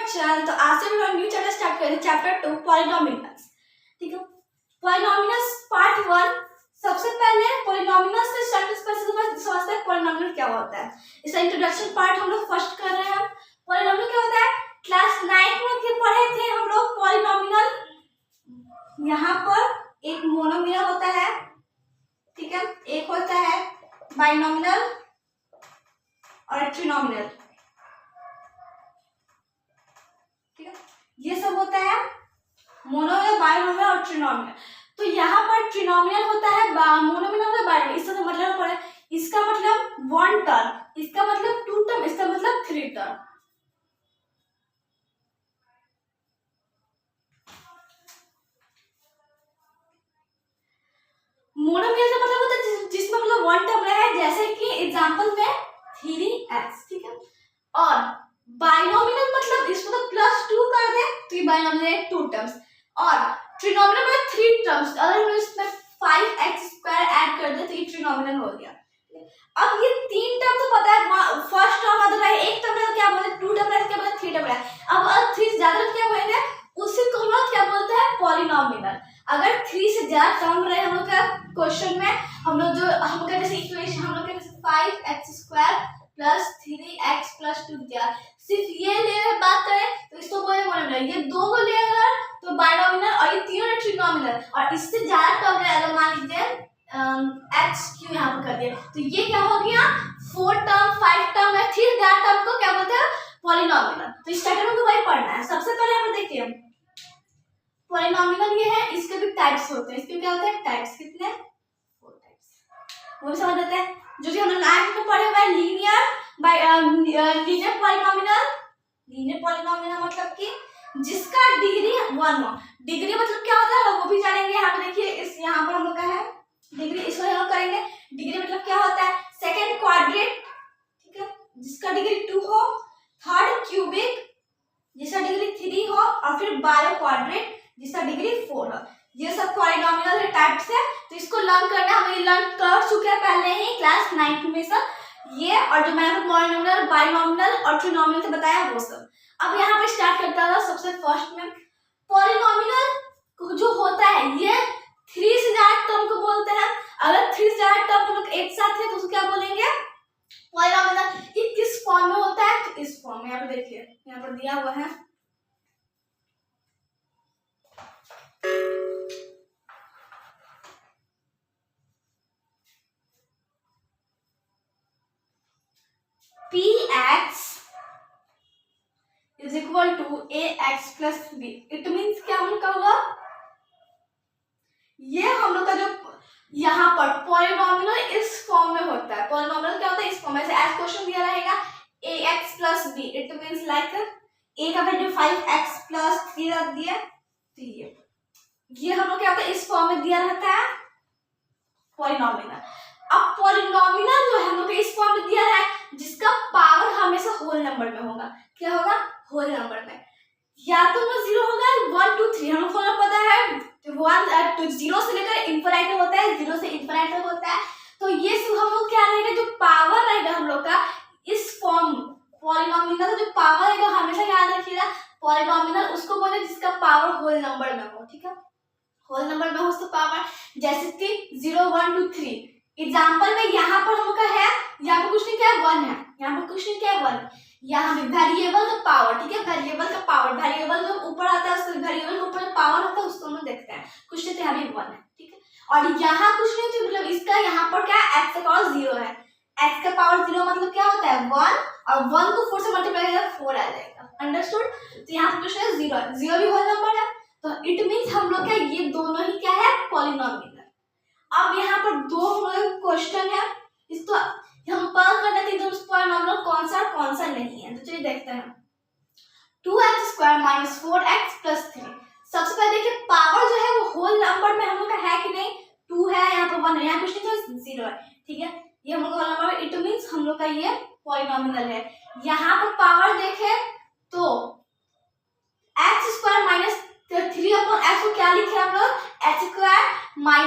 Channel. तो आज से हम न्यू चैप्टर स्टार्ट करेंगे, चैप्टर 2 पॉलिनोमियल्स। ठीक है, पॉलिनोमियल्स पार्ट 1। सबसे पहले पॉलिनोमियल्स से समझते हैं पॉलिनोमियल क्या होता है। इसका इंट्रोडक्शन पार्ट हम लोग फर्स्ट कर रहे हैं। पॉलिनोमियल क्या होता है, क्लास 9 में पढ़े थे हम लोग पॉलिनोमियल। यहाँ पर एक मोनोमियल होता है, ठीक है, एक होता है बाइनोमियल और ट्रिनोमियल। ठीक है, ये सब होता है मोनोमियल, बाइनोमियल और ट्रिनोमियल। तो यहाँ पर ट्रिनोमियल होता है, मोनोमियल होता है बाइनोमियल। इसका मतलब पड़ा, इसका मतलब 1 टर्म, इसका मतलब 2 टर्म, इसका मतलब 3 टर्म। मोनोमियल का मतलब होता है जिसमें मतलब 1 टर्म रहा है, जैसे कि एग्जांपल में 3x। ठीक है, और बाइनोमियल मतलब इसको तो +2 कर दे तो ये बाइनोमियल है 2 टर्म्स, और ट्रिनोमियल में 3 टर्म्स। अगर हम इसमें 5x² ऐड कर दे तो ये ट्रिनोमियल हो गया। अब ये 3 टर्म तो पता है, फर्स्ट टर्म अगर है 1 टर्म है तो क्या बोलते हैं 2 टर्म है, क्या बोलते हैं 3 टर्म है। अब अगर 3 से ज्यादा क्या बोलेंगे, उसी को हम लोग क्या बोलते हैं पॉलिनोमियल। अगर 3 से ज्यादा टर्म रहे हम लोग का क्वेश्चन में, हम लोग जो हम लोग का जैसे इक्वेशन हम लोग का 5x² + 3x + 2 दिया, सिर्फ ये ले बात करें तो इसको बोले मोनोमियल। ये दो को ले अगर तो बाइनोमियल, और ये तीनों ट्रिनोमियल। और इससे ज्यादा टर्म है, अगर मान लीजिए x³ यहाँ पर कर दिया तो ये क्या हो गया 4 टर्म 5 टर्म है, फिर ज्यादा टर्म को क्या बोलते हैं पॉलिनोमियल। तो इस चैप्टर में वही पढ़ना है। सबसे पहले यहाँ पर देखिए पॉलिनोमियल ये है, इसके भी टाइप्स होते हैं। इसके क्या होते हैं टाइप्स, कितने 4 टाइप्स, वो भी समझ लेते हैं। जो हम लोग 9 में पढ़े हुए हैं लीनियर पॉलिनोमियल। लीनियर पॉलिनोमियल मतलब कि जिसका डिग्री 1 हो। डिग्री मतलब क्या होता है वो भी जानेंगे। यहाँ पे देखिए, इस यहाँ पर हम लोग का है डिग्री, इसको हम करेंगे। डिग्री मतलब क्या होता है सेकंड क्वाड्रेट, ठीक है, जिसका डिग्री 2 हो, थर्ड क्यूबिक जिसका डिग्री 3 हो, और फिर बायो क्वाड्रेट जिसका डिग्री 4 हो। ये सब पॉलिनोमियल के टाइप्स है, तो इसको लर्न करना, हम ये लर्न कर चुके हैं पहले ही क्लास 9 में सब ये। और जो मैंने पॉलिनोमियल, बाइनोमियल और ट्रिनोमियल से बताया वो सब। अब यहाँ पे स्टार्ट करता था सबसे फर्स्ट में। पॉलिनोमियल जो होता है ये 3 से ज्यादा टर्म को बोलते हैं। अगर 3 से ज्यादा टर्म लोग एक साथ है तो उसको क्या बोलेंगे पॉलिनोमियल। ये किस फॉर्म में होता है, तो इस फॉर्म में। यहाँ पे देखिए, यहाँ पर दिया हुआ है px = ax + b। It means क्या हम लोग का होगा, ये हम लोग का जो यहाँ पर पॉलिनोमियल इस फॉर्म में होता है। पॉलिनोमियल क्या होता है इस फॉर्म में, ऐसे क्वेश्चन दिया रहेगा ax + b। It means like a का वैल्यू 5x + 3 रख दिया, तो ये हम लोग क्या होता है इस फॉर्म में दिया रहता है पॉलिनोमियल। अब पॉलिनोमियल जो है हम लोग इस फॉर्म में दिया है जिसका पावर हमेशा होल नंबर में होगा। क्या होगा होल नंबर में, या तो वो 0 होगा 1 2 3। हम लोग को पता है 1 to 0 से लेकर इनफिनिट होता है, 0 से इनफिनिट होता है। तो ये सब हम लोग क्या रहेगा, जो पावर रहेगा हम लोग का इस फॉर्म पॉलिनोमियल का जो पावर रहेगा हमेशा याद रखिएगा। पॉलिनोमियल उसको बोले जिसका पावर होल नंबर में हो। ठीक है, होल नंबर में हो उसका पावर, जैसे कि 0 1 2 3। एग्जाम्पल में यहाँ पर हम लोग का है, यहाँ पर कुछ नहीं क्या है 1 है, यहाँ पर कुछ नहीं क्या है 1। यहाँ पे वेरिएबल का पावर, ठीक है, वेरिएबल का पावर, वेरिएबल जो ऊपर आता है उस वेरिएबल के ऊपर पावर होता है उसको हम लोग देखते हैं। कुछ नहीं तो यहाँ भी 1 है, ठीक है। और यहाँ कुछ नहीं तो मतलब इसका यहाँ पर क्या है x का पावर 0 है। x का पावर 0 मतलब क्या होता है 1, और 1 को 4 से मल्टीप्लाई करेगा 4 आ जाएगा। अंडरस्टूड। तो यहाँ पर कुछ नहीं 0 है, 0 भी होल नंबर है, तो इट मीन्स हम लोग का ये दोनों ही क्या है पॉलिनोमियल। अब यहाँ पर दो क्वेश्चन है, इसको हम पढ़ करना चाहिए तो पॉलिनोमियल कौन सा नहीं है। तो चलिए देखते हैं 2x² - 4x + 3। सबसे पहले देखिए पावर जो है वो होल नंबर में हम लोग का है कि नहीं, 2 है, यहाँ पर 1 है, यहाँ कुछ नहीं तो 0 है, ठीक है, ये हम लोग का होल नंबर है। इट मीन्स हम लोग का ये पॉलिनोमियल है। यहाँ पर पावर देखें तो x² - 3/x को क्या लिखे हम लोग x²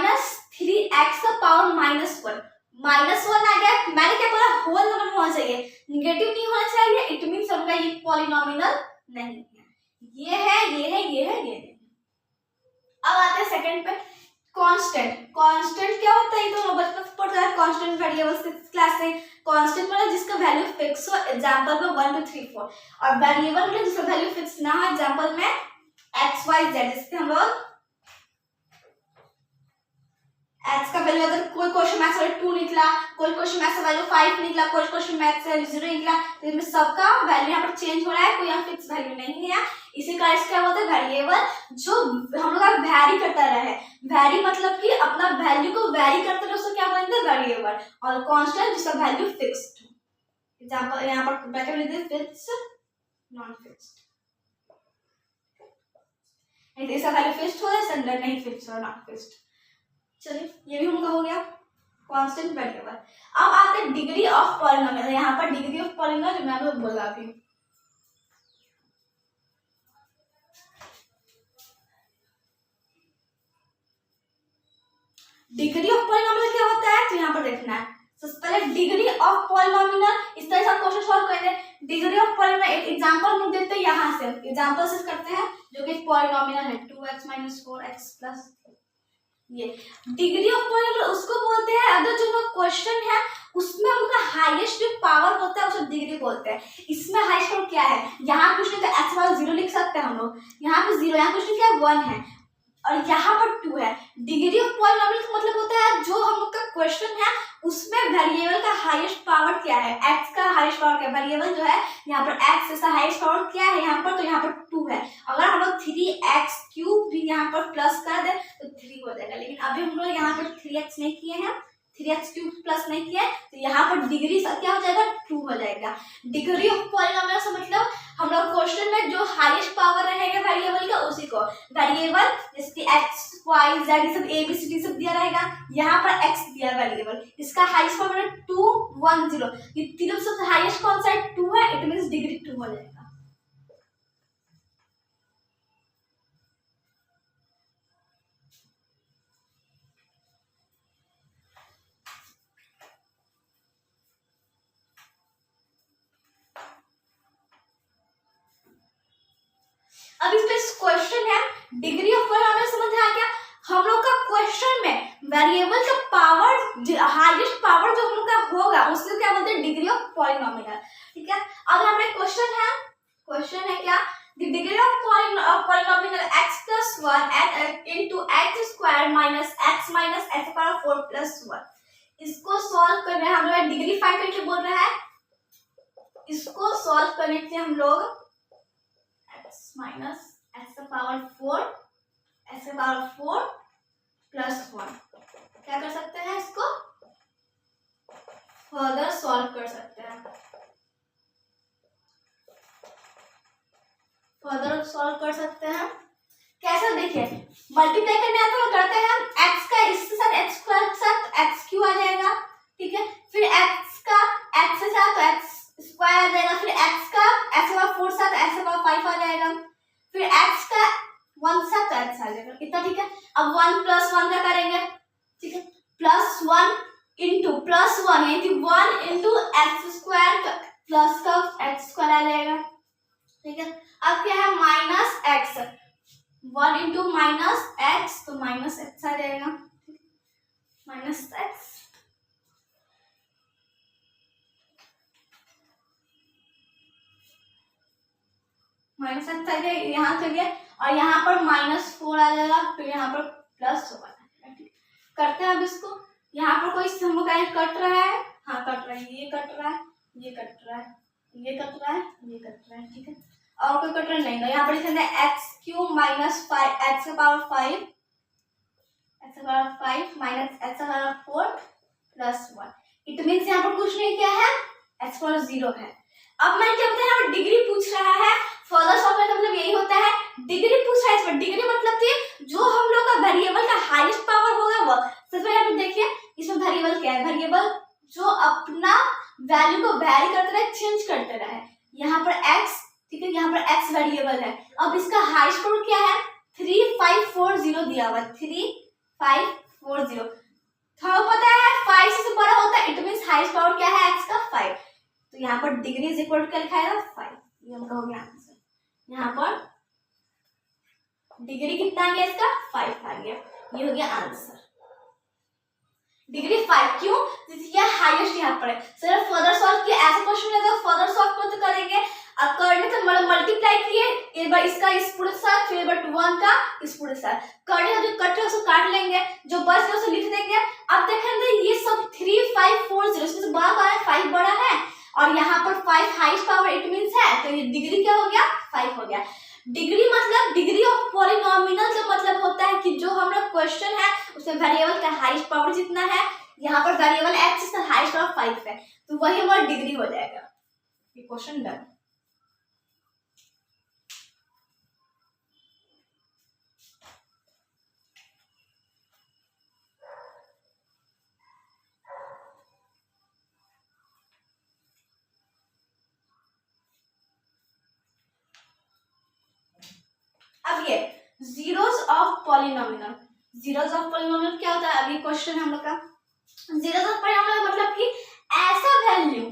- 3x का पावर -1 आ गया। मैंने क्या बोला होल नंबर होना चाहिए, निगेटिव नहीं होना चाहिए। इट मीन्स हमका ये पॉलिनोमियल नहीं है, ये है, ये है, ये है, ये नहीं। अब आते हैं सेकंड पे, कांस्टेंट। कांस्टेंट क्या होता है, ये तो बचपन से पढ़ा है, कांस्टेंट वेरिएबल्स क्लास से। कांस्टेंट मतलब जिसका वैल्यू फिक्स हो, एग्जांपल में 1 2 3 4, और वेरिएबल मतलब जिसका वैल्यू फिक्स ना हो, एग्जांपल में x y z। जिससे हम लोग x का वैल्यू, अगर कोई क्वेश्चन मैथ्स वाले 2 निकला, कोई क्वेश्चन मैथ्स वैल्यू 5 निकला, कोई क्वेश्चन मैथ्स वैल्यू 0 निकला, तो इसमें सबका वैल्यू यहाँ पर चेंज हो रहा है, कोई यहाँ फिक्स वैल्यू नहीं है। इसी कारण इसका क्या होता है, वेरिएबल जो हम लोग का वैरी करता रहे। वैरी मतलब कि अपना वैल्यू को वैरी करते रहे, उसको क्या बोलते हैं, वेरिएबल। और कांस्टेंट जिसका वैल्यू फिक्स्ड हो। एग्जांपल यहाँ पर ब्रैकेट में लिख दे, फिक्स, नॉन फिक्स्ड। इसका वैल्यू फिक्स्ड हो या नहीं फिक्स्ड और नॉन फिक्स्ड। चलिए ये भी उनका हो गया कांस्टेंट वेरिएबल। अब आते हैं डिग्री ऑफ पॉलिनोमियल। यहाँ पर डिग्री ऑफ पॉलिनोमियल जो मैं आपको बताती हूँ। डिग्री ऑफ पॉलिनोमियल क्या होता है, तो यहाँ पर देखना है। सबसे पहले डिग्री ऑफ पॉलिनोमियल, इस तरह से क्वेश्चन सॉल्व करेंगे। डिग्री ऑफ पॉलिनोमियल एक एग्जांपल हम देते हैं, यहाँ से एग्जांपल से करते हैं, जो कि पॉलिनोमियल है 2x - 4x + ये। डिग्री ऑफ पॉलिनोमियल उसको बोलते हैं अगर जो क्वेश्चन है उसमें उनका हाईएस्ट जो पावर होता है उसे डिग्री बोलते हैं। इसमें हाईएस्ट पावर क्या है, यहाँ कुछ नहीं तो x = 0 लिख सकते हैं हम लोग, यहाँ पे 0, यहाँ कुछ नहीं क्या 1 है, और यहाँ पर 2 है। डिग्री ऑफ पॉलिनोमियल का मतलब होता है जो हम लोग का क्वेश्चन है उसमें वेरिएबल का हाईएस्ट पावर क्या है, x का हाईएस्ट पावर क्या है। वेरिएबल जो है यहाँ पर x, इसका हाईएस्ट पावर क्या है यहाँ पर, तो यहाँ पर 2 है। अगर हम लोग 3x³ भी यहाँ पर प्लस कर दे तो 3 हो जाएगा, लेकिन अभी हम लोग यहाँ पर 3x नहीं किए हैं, 3x³ प्लस नहीं किया है, तो यहाँ पर डिग्री क्या हो जाएगा, 2 हो जाएगा। डिग्री ऑफ पॉलिनोमियल से मतलब हम लोग क्वेश्चन में जो हाईएस्ट पावर रहेगा वेरिएबल का उसी को, वेरिएबल जैसे x y z ये सब a b c d सब दिया रहेगा, यहाँ पर x दिया वेरिएबल, इसका हाईएस्ट पावर है 2 1 0, ये तीनों सबसे हाईएस्ट कौन सा है, 2 है, इट मींस डिग्री 2 हो जाएगा। अब इस पे क्वेश्चन है डिग्री ऑफ पॉलिनोमियल, समझ आ गया। हम लोग का क्वेश्चन में वेरिएबल का पावर, हाईएस्ट पावर जो हम लोग का होगा उसको क्या बोलते हैं, डिग्री ऑफ पॉलिनोमियल। ठीक है, अब यहाँ पे क्वेश्चन है क्या, the degree of polynomial x + 1 into x² - x - x⁴ + 1। इसको सॉल्व कर रहे हैं हम लोग, डिग्री फाइंड करके बोल रहा है। इसको सॉल्व करने के हम लोग x - x⁴ + 1 क्या कर सकते हैं, इसको फर्दर सॉल्व कर सकते हैं। कैसे, देखिए मल्टीप्लाई करने आता है, करते हैं हम x का इसके साथ x² के साथ x³ आ जाएगा, ठीक है, फिर x का x के साथ तो x² आ जाएगा, फिर x का x⁴ साथ x⁴ आ जाएगा, फिर x का 1 साथ तो x आ जाएगा, इतना ठीक है। अब 1 + 1 का करेंगे, ठीक है, +1 into +1 यानी 1 into x² प्लस का x² आ जाएगा, ठीक है। अब क्या है, -x, 1 into -x तो -x आ जाएगा, -x -x आ जाएगा, यहाँ चलिए, और यहाँ पर -4 आ जाएगा, फिर यहाँ पर +1 आ जाएगा। करते हैं अब इसको, यहाँ पर कोई समुदाय कट रहा है, हाँ कट रहा है, ये कट रहा है, ये कट रहा है, ये कट रहा है, ये कट रहा है, ठीक है, और कोई कट रहा नहीं है। यहाँ पर लिखा है x³ - 5 x⁴ - x⁴ + 1। It means यहाँ पर कुछ नहीं क्या है, x⁴ 0 है। अब मैं क्या बताया, यहाँ पर डिग्री पूछ रहा है, फर्दर सॉल्व का मतलब यही होता है, डिग्री पूछ रहा है। इस पर डिग्री मतलब कि जो हम लोग का वेरिएबल का हाईएस्ट पावर होगा वो। सबसे पहले आप देखिए इसमें वेरिएबल क्या है, वेरिएबल जो अपना वैल्यू को वैरी करते रहे, चेंज करते रहे। यहाँ पर x, ठीक है, यहाँ पर x वेरिएबल है। अब इसका हाईएस्ट पावर क्या है, 3540 दिया हुआ, 3540। तो पता है 5 से बड़ा होता है, इट मींस हाईएस्ट पावर क्या है x का, 5। तो यहाँ पर डिग्री इज इक्वल टू क्या लिखा है, 5। ये हमका हो गया आंसर। यहाँ पर डिग्री कितना आ गया इसका 5 आ गया, ये हो गया आंसर। डिग्री 5 क्यों, ये हाईएस्ट यहाँ पर है। सर फर्दर सॉल्व किया, ऐसा क्वेश्चन है तो फर्दर सॉल्व तो करेंगे। अब करने तो मल्टीप्लाई किए, एक बार इसका इस पूरे साथ, फिर एक बार 1 का इस पूरे साथ, करने का जो कट है उसको काट लेंगे, जो बच गया उसे लिख देंगे। अब देखेंगे ये सब 3 5 4 0 इसमें से बड़ा कौन है, 5 बड़ा है, और यहाँ पर 5 हाईएस्ट पावर इट मींस है, तो ये डिग्री क्या हो गया 5 हो गया। डिग्री मतलब डिग्री ऑफ पॉलिनोमियल का मतलब होता है कि जो हम लोग क्वेश्चन है उसमें वेरिएबल का हाईएस्ट पावर जितना है, यहाँ पर वेरिएबल x इसका हाईएस्ट पावर 5 है, तो वही हमारा डिग्री हो जाएगा। ये क्वेश्चन डन। अब ये zeros of polynomial, zeros of polynomial क्या होता है, अभी क्वेश्चन है हम लोग का। जीरोस ऑफ पॉलिनोमियल मतलब कि ऐसा वैल्यू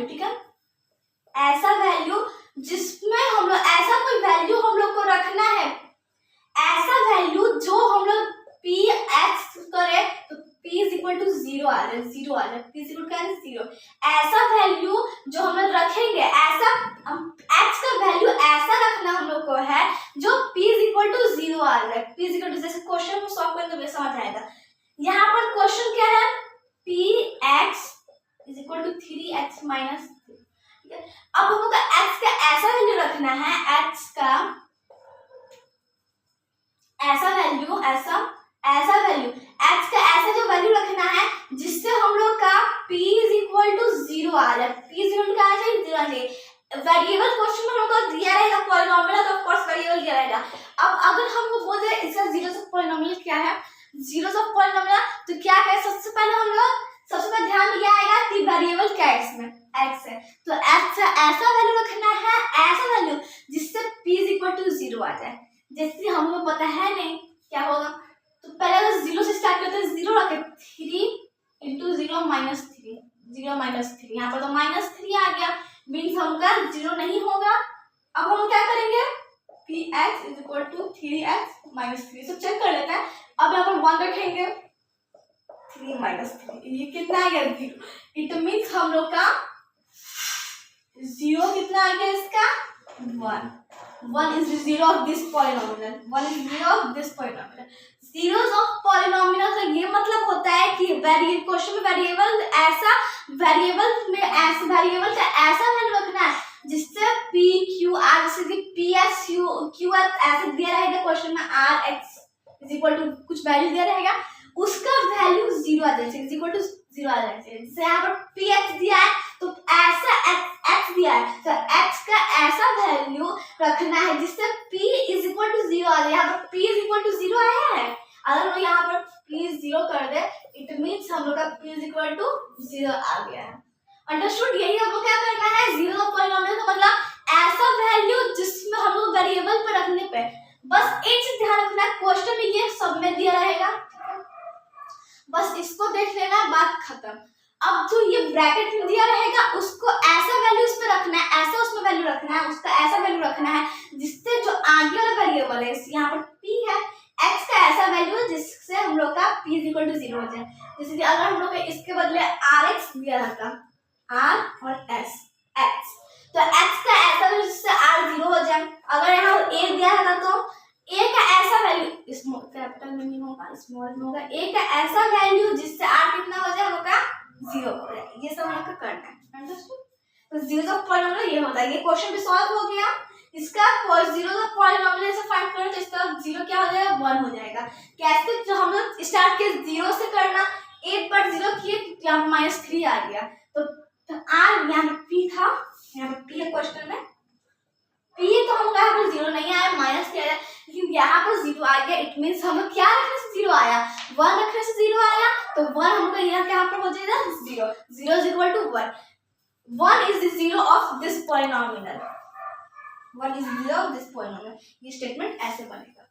ठीक है, ऐसा वैल्यू जिसमें हम लोग ऐसा कोई वैल्यू हम लोग को रखना है, ऐसा वैल्यू जो हम लोग p x करें तो p इज इक्वल टू 0 आ जाए, 0 आ जाए, p इज इक्वल टू 0। ऐसा वैल्यू जो हम लोग रखेंगे, ऐसा x का वैल्यू ऐसा रखना हम लोग को है जो p इज इक्वल टू 0 आ जाए, p इज इक्वल टू, जैसे क्वेश्चन को सॉल्व करें तो समझ आएगा। यहाँ पर क्वेश्चन क्या है, px is equal to 3x minus 3। अब हम लोग का x का ऐसा वैल्यू रखना है, x का ऐसा वैल्यू, ऐसा वैल्यू x का ऐसा जो वैल्यू रखना है जिससे हम लोग का p इज इक्वल टू 0 आ जाए, p इज इक्वल टू क्या आ जाए 0 आ जाए। वेरिएबल क्वेश्चन में हम लोग को दिया रहेगा पॉलिनोमियल, तो ऑफ कोर्स वेरिएबल दिया रहेगा। अब अगर हमको बोल दे इसका जीरोस ऑफ पॉलिनोमियल क्या है, जीरोस ऑफ पॉलिनोमियल, तो क्या करें, सबसे पहले ध्यान ये आएगा कि वेरिएबल क्या है, इसमें x है, तो x का ऐसा वैल्यू रखना है, ऐसा वैल्यू जिससे p इज इक्वल टू 0 आ जाए। जैसे हम लोग पता है नहीं क्या होगा, तो पहले अगर 0 से स्टार्ट करते हैं, 0 रखे 3 इंटू 0 माइनस 3, 0 माइनस 3, यहाँ पर तो माइनस 3 आ गया, मीन्स हमका 0 नहीं होगा। अब हम क्या करेंगे, px is equal to 3x minus 3, तो चेक कर लेते हैं। अब यहाँ पर 1 रखेंगे, 3 माइनस 3, ये कितना आ गया 0, इट मीन्स हम लोग का 0 कितना आ गया इसका 1 is the zero of this polynomial, 1 is zero of this polynomial। zeros of polynomial का ये मतलब होता है कि क्वेश्चन में वेरिएबल का ऐसा वैल्यू रखना है जिससे p q r, जैसे कि p s q r ऐसे दिया रहेगा क्वेश्चन में, r x is equal to कुछ वैल्यू दिया रहेगा, उसका वैल्यू 0 आ जाए, इज इक्वल टू 0 आ जाए। जैसे यहाँ पर p x दिया है तो ऐसा x दिया है, तो x का ऐसा वैल्यू रखना है जिससे p इज इक्वल टू 0 आ जाए। यहाँ पर p इज इक्वल टू 0 आया है, अगर हम यहाँ पर p 0 कर दे, इट मीन्स हम लोग का p इज इक्वल टू 0 आ गया है। अंडरस्टूड, यही हमको क्या करना है, जीरो ऑफ पॉलिनोमियल का मतलब ऐसा वैल्यू जिसमें हम लोग वेरिएबल पे रखने पे, बस एक चीज ध्यान रखना है, क्वेश्चन में ये सब में दिया रहेगा, बस इसको देख लेना, बात खत्म। अब जो ये ब्रैकेट में दिया रहेगा उसको ऐसा वैल्यू इस पे रखना है, ऐसा उसमें वैल्यू रखना है, उसका ऐसा वैल्यू रखना है जिससे जो आगे वाला वेरिएबल है, यहाँ पर p है, x का ऐसा वैल्यू है जिससे हम लोग का p इज इक्वल टू 0 हो जाए। जैसे कि अगर हम लोग इसके बदले rx दिया रहता, r और s x, तो x का ऐसा वैल्यू जिससे r 0 हो जाए। अगर यहाँ a दिया रहता तो a का ऐसा वैल्यू स्मॉल कैपिटल में नहीं होगा, स्मॉल में होगा, a का ऐसा वैल्यू जिससे r कितना हो जाए, हम लोग का 0 हो जाए। ये सब हम लोग का करना है, अंडरस्टूड। तो जीरोस ऑफ पॉलिनोमियल ये होता है, ये क्वेश्चन भी सॉल्व हो गया। इसका जीरोस ऑफ पॉलिनोमियल से फाइंड करें तो इसका 0 क्या हो जाएगा 1 हो जाएगा। कैसे, जो हम लोग स्टार्ट किए 0 से करना, 1 पर 0 किए तो यहाँ -3 आ गया, तो r यहाँ पे p था, यहाँ पे p है क्वेश्चन में, p तो हम यहाँ पर 0 नहीं आया, -3 आया, लेकिन यहाँ पर 0 आ गया, इट मींस हम क्या रखने से 0 आया, 1 रखने से 0 आया, तो 1 हमको यहाँ पर हो जाएगा 0, 0 is equal to 1, 1 is the zero of this polynomial, 1 is zero of this polynomial। ये स्टेटमेंट ऐसे बनेगा।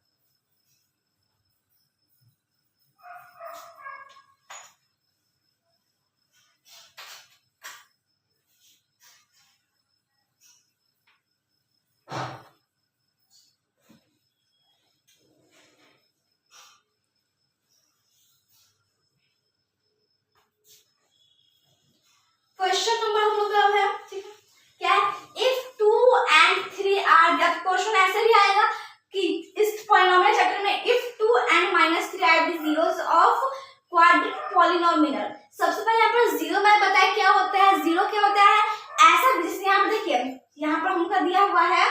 पॉलिनोमियल। सबसे पहले यहाँ पर जीरो मैंने बताया क्या होता है। जीरो क्या होता है, ऐसा जैसे यहाँ पर देखिए, यहाँ पर हमका दिया हुआ है,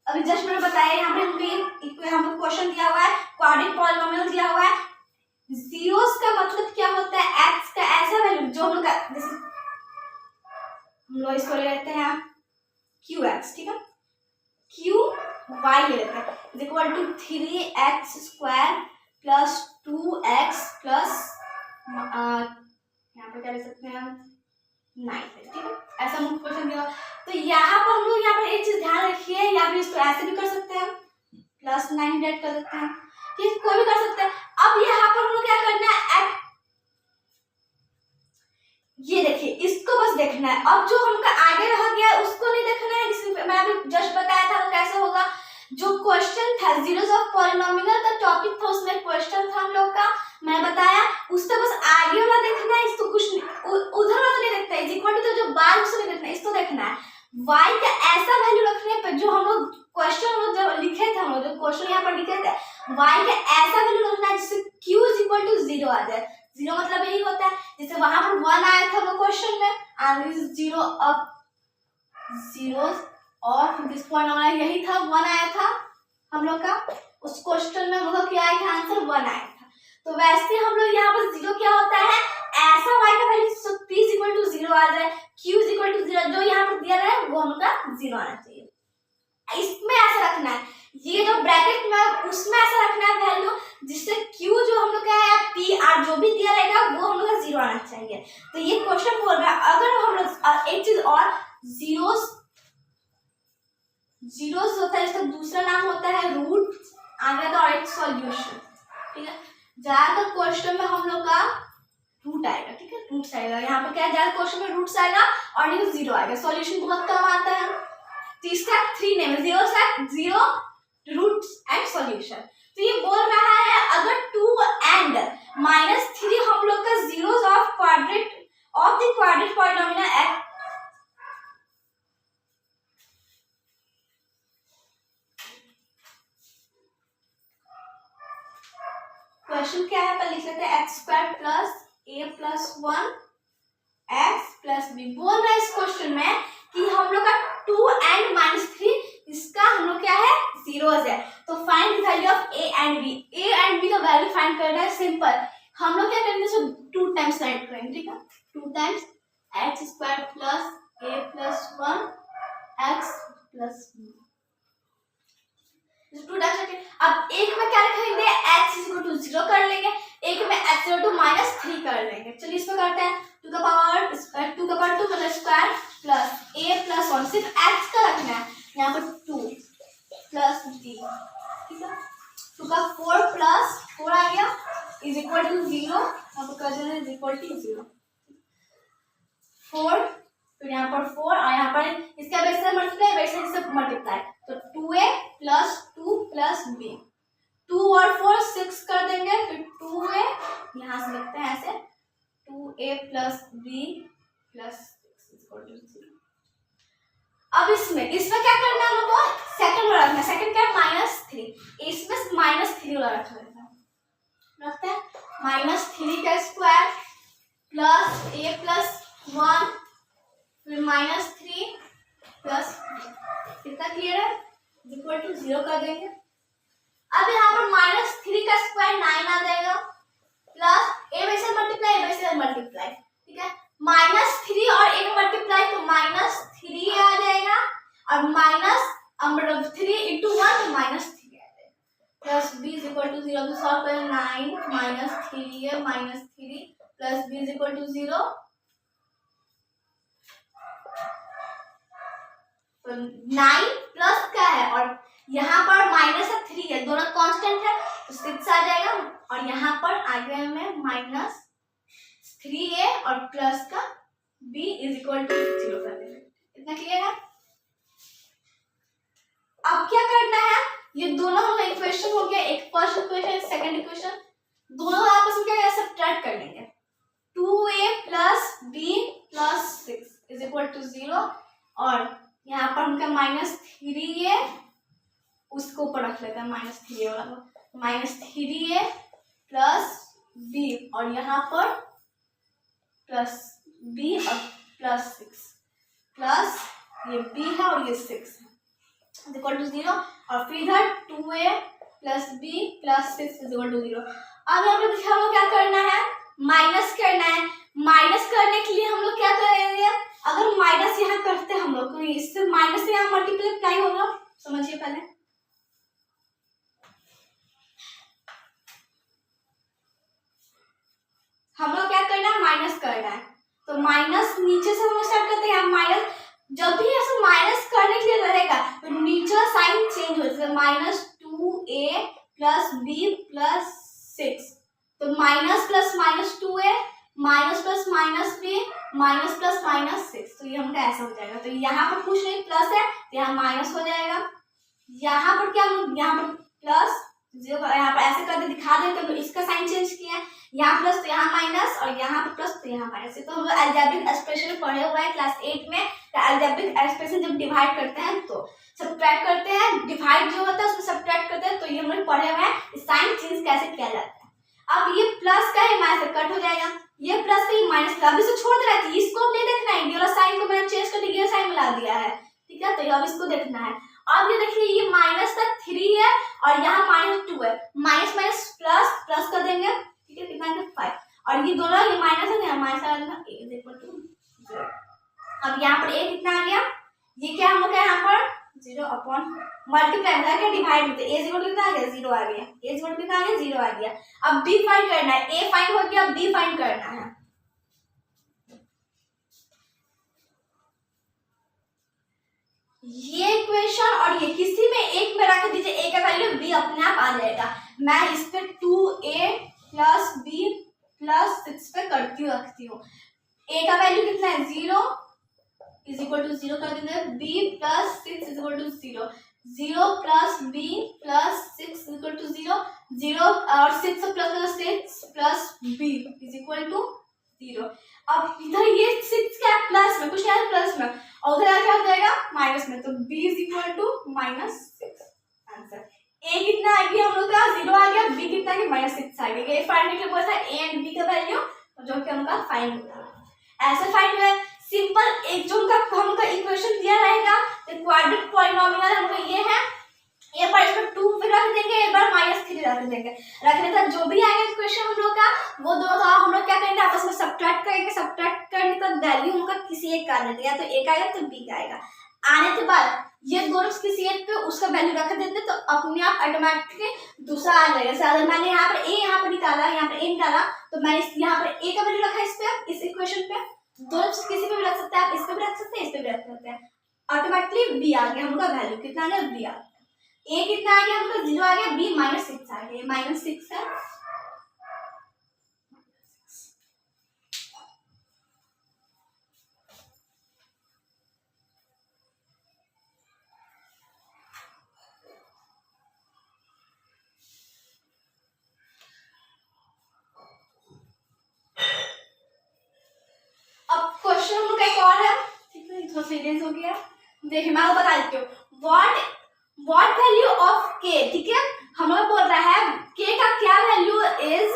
अभी जस्ट मैंने बताया, यहाँ पे हमको क्वेश्चन दिया हुआ है, क्वाड्रेटिक पॉलिनोमियल दिया हुआ है। जीरोस का मतलब क्या होता है, एक्स का ऐसा वैल्यू जो हम लोग जैसे हम लोग इसको ले लेते हैं क्यू एक्स, ठीक है, क्यू वाई ले लेते हैं, is equal to 3x² plus 2x plus यहाँ पर क्या ले सकते हैं 9, ठीक है, ऐसा हमको क्वेश्चन दिया। तो यहाँ पर हम लोग यहाँ पर एक चीज ध्यान रखिए, या फिर इसको ऐसे भी कर सकते हैं, प्लस 9 डेट कर सकते हैं, ठीक, कोई भी कर सकते हैं। अब यहाँ पर हम लोग क्या करना है, ये देखिए, इसको बस देखना है। अब जो हमका आगे रह गया उसको नहीं देखना है, इसमें मैं अभी जस्ट बताया था वो कैसे होगा। जो क्वेश्चन था जीरोस ऑफ पॉलिनोमियल का टॉपिक था, उसमें क्वेश्चन था हम लोग का, मैं बताया, उससे बस आगे वाला देखना है, इसको कुछ उधर वाला नहीं देखना है, इज इक्वल टू जो बार उसको नहीं देखना है, इसको देखना है। y का ऐसा वैल्यू रखने पे जो हम लोग क्वेश्चन जो लिखे थे, हम लोग जो क्वेश्चन यहाँ पर लिखे थे, y का ऐसा वैल्यू रखना है जिससे q इज इक्वल टू 0 आ जाए। 0 मतलब यही होता है, जैसे वहां पर 1 आया था वो क्वेश्चन में, एंड इज 0 अप 0 और दिस पॉइंट हमारा यही था, 1 आया था हम लोग का, उस क्वेश्चन में हम लोग क्या आया था, आंसर 1 आया था। तो वैसे हम लोग यहाँ पर 0 क्या होता है, ऐसा y का वैल्यू जिससे p इज इक्वल टू 0 आ जाए, q इज इक्वल टू 0, जो यहाँ पर दिया रहा है वो हम लोग का 0 आना चाहिए। इसमें ऐसा रखना है, ये जो ब्रैकेट में उसमें ऐसा रखना है वैल्यू जिससे q जो हम लोग का है p r जो भी दिया रहेगा वो हम लोग का 0 आना चाहिए। तो ये क्वेश्चन बोल रहा है, अगर हम लोग एक चीज और, जीरोस होता है, इसका दूसरा नाम होता है रूट, आगे तो और एक सॉल्यूशन, ठीक है। ज्यादातर क्वेश्चन में हम लोग का रूट आएगा, ठीक है, रूट्स आएगा, यहाँ पर क्या है, ज्यादा क्वेश्चन में रूट्स आएगा और नहीं 0 आएगा, सॉल्यूशन बहुत कम आता है। तो इसका 3 नेम है, जीरो रूट्स एंड सॉल्यूशन। तो ये बोल रहा है अगर 2 एंड -3 हम लोग का zeros of the quadratic polynomial x, question क्या है, पर लिख लेते हैं x² plus a plus 1 x plus b। बोल रहा है इस क्वेश्चन में कि हम लोग का 2 एंड -3 इसका हम लोग क्या है, जीरोस है। तो find the value of a and b। a and b का वैल्यू फाइंड करना है, सिंपल, हम लोग क्या करेंगे, इसको 2 टाइम्स राइट करेंगे, ठीक है, 2 times x² plus a plus 1 x plus b, 2 times. अब एक में क्या लिखेंगे, x इज इक्वल टू 0 कर लेंगे, एक में x इक्वल टू -3 कर लेंगे। चलिए इसमें करते हैं, 2 का पावर 2 मतलब स्क्वायर प्लस a प्लस 1, सिर्फ x का रखना है, यहाँ पर 2 प्लस b, ठीक है, 2 का 4 प्लस 4 आ गया इज इक्वल टू 0, यहाँ पर कर देना इज इक्वल टू 0, 4, फिर यहाँ पर 4 और यहाँ पर इसका बेस से मल्टीप्लाई, बेस से मल्टीप्लाई, तो 2a प्लस 2 प्लस b, 2 और 4 6 कर देंगे, फिर 2a यहाँ से लिखते हैं ऐसे, 2a plus b plus 6 equal to 0। अब इसमें क्या करना है, हम लोग को सेकंड वाला रखना है, सेकंड क्या है, -3, इसमें -3 वाला रखते हैं, -3 का स्क्वायर प्लस a प्लस 1 फिर -3 प्लस कितना क्लियर है, इक्वल टू 0 कर देंगे। अब यहाँ पर -3 का स्क्वायर 9 आ जाएगा, प्लस a वैसे मल्टीप्लाई, ठीक है, -3 और a मल्टीप्लाई तो -3 आ जाएगा, और मतलब 3 into 1 तो -3 आ जाएगा, plus b is equal to 0, तो सॉल्व करें, 9 -3a -3 plus b is equal to 0, 9 plus क्या है, और यहाँ पर -3 है, दोनों कांस्टेंट है तो 6 आ जाएगा, और यहाँ पर आगे में -3a और प्लस का b इज इक्वल टू 0 कर देंगे। इतना क्लियर है। अब क्या करना है, ये दोनों हम इक्वेशन हो गया, एक फर्स्ट इक्वेशन सेकंड इक्वेशन, दोनों आपस में क्या सब्ट्रैक्ट कर लेंगे, 2a plus b plus 6 is equal to 0, और यहाँ पर हमका -3a उसको ऊपर रख लेते हैं, -3a वाला -3a प्लस b, और यहाँ पर प्लस बी और प्लस 6 प्लस ये b है और ये 6 है इक्वल टू 0 और फिर इधर 2a plus b plus 6 equal to 0। अब यहाँ पे हम लोग क्या करना है, माइनस करना है। माइनस करने के लिए हम लोग क्या करेंगे, अगर माइनस यहाँ करते हैं हम लोग तो इससे माइनस से यहाँ मल्टीप्लाई होगा, समझिए पहले। हम लोग क्या करना है, माइनस करना है, तो माइनस नीचे से हम लोग स्टार्ट करते हैं। माइनस जब भी ऐसे माइनस करने के लिए रहेगा तो नीचे साइन चेंज हो जाएगा, minus 2a plus b plus 6, तो minus plus minus 2a minus plus minus b minus plus minus 6, तो ये हमारा ऐसा हो जाएगा। तो यहाँ पर कुछ नहीं प्लस है तो यहाँ माइनस हो जाएगा। यहाँ पर क्या, यहाँ पर प्लस जो यहाँ पर ऐसे करके दिखा देते हैं, इसका साइन चेंज किया है, यहाँ प्लस तो यहाँ माइनस और यहाँ पर प्लस तो यहाँ माइनस। तो हम लोग अलजेब्रिक एक्सप्रेशन पढ़े हुए हैं क्लास 8 में। तो अलजेब्रिक एक्सप्रेशन जब डिवाइड करते हैं तो सब्ट्रैक्ट करते हैं, डिवाइड जो होता है उसको सब्ट्रैक्ट करते हैं, तो ये हम लोग पढ़े हुए हैं साइन चेंज कैसे किया जाता है। अब ये प्लस का है माइनस कट हो जाएगा, ये प्लस का माइनस का, अब इसे छोड़ देना है, इसको नहीं देखना है, ये वाला साइन को मैंने चेंज करके ये साइन मिला दिया है, ठीक है। तो अब इसको देखना है। अब ये देखिए ये माइनस का 3 है और यहाँ माइनस 2 है, माइनस माइनस प्लस प्लस कर देंगे, ठीक है, कितना है 5, और ये दोनों ये माइनस है, माइनस आ जाएगा a इज इक्वल टू 0। अब यहाँ पर a कितना आ गया, ये क्या हम लोग यहाँ पर 0 अपॉन मल्टीप्लाई मिला के डिवाइड में, a इक्वल कितना आ गया 0 आ गया, a इक्वल कितना आ गया 0 आ गया। अब b फाइंड करना है, a फाइंड हो गया, अब b फाइंड करना है। ये इक्वेशन और ये किसी में एक में रख दीजिए, a का वैल्यू b अपने आप आ जाएगा। मैं इस पे 2a प्लस b प्लस 6 पे करती हूँ, रखती हूँ। a का वैल्यू कितना है 0 इज इक्वल टू 0 कर देंगे, b plus 6 is equal to 0, 0 plus b plus 6 is equal to 0, 0 और 6 plus 6 plus b is equal to 0। अब इधर ये 6 क्या है प्लस में, कुछ क्या है प्लस में, और उधर क्या हो जाएगा माइनस में, तो b is equal to -6। Answer a कितना आ गया हम लोग का 0 आ गया, b कितना आ गया -6 आ गया। ये फाइंड करके बोला था a एंड b का वैल्यू, जो कि हम लोग का फाइंड होगा। ऐसे फाइंड हुआ सिंपल, एक जो हम लोग का इक्वेशन दिया रहेगा तो क्वाड्रेटिक पॉलिनोमियल हम लोग ये है, एक बार इसको 2 पे रख देंगे, एक बार -3 रख देंगे, रखने तक जो भी आएगा इक्वेशन हम लोग का वो दोनों का हम लोग क्या करेंगे आपस में सब्ट्रैक्ट करेंगे, सब्ट्रैक्ट करने तक वैल्यू हम लोग का किसी एक का आ जाएगा, या तो a का आएगा तो b का आएगा। आने के बाद ये दोनों किसी एक पे उसका वैल्यू रख देते तो अपने आप ऑटोमेटिकली दूसरा आ जाएगा। जैसे अगर मैंने यहाँ पर a यहाँ पर निकाला, यहाँ पर a निकाला, तो मैंने यहाँ पर a का वैल्यू रखा इस पे, इस इक्वेशन पे, दोनों किसी पे भी रख सकते हैं आप, इस पे भी रख सकते हैं, इस पे भी रख सकते हैं, ऑटोमेटिकली b आ गया हम लोग का वैल्यू, कितना आ गया b आ गया। a कितना आ गया हम लोग 0 आ गया, b -6 आ गया, -6 है। अब क्वेश्चन हम लोग का एक और है, ठीक है, थोड़ा सीरियस हो गया, देखिए मैं आपको बता देती हूँ व्हाट वैल्यू ऑफ k, ठीक है, हम लोग बोल रहा है k का क्या value is,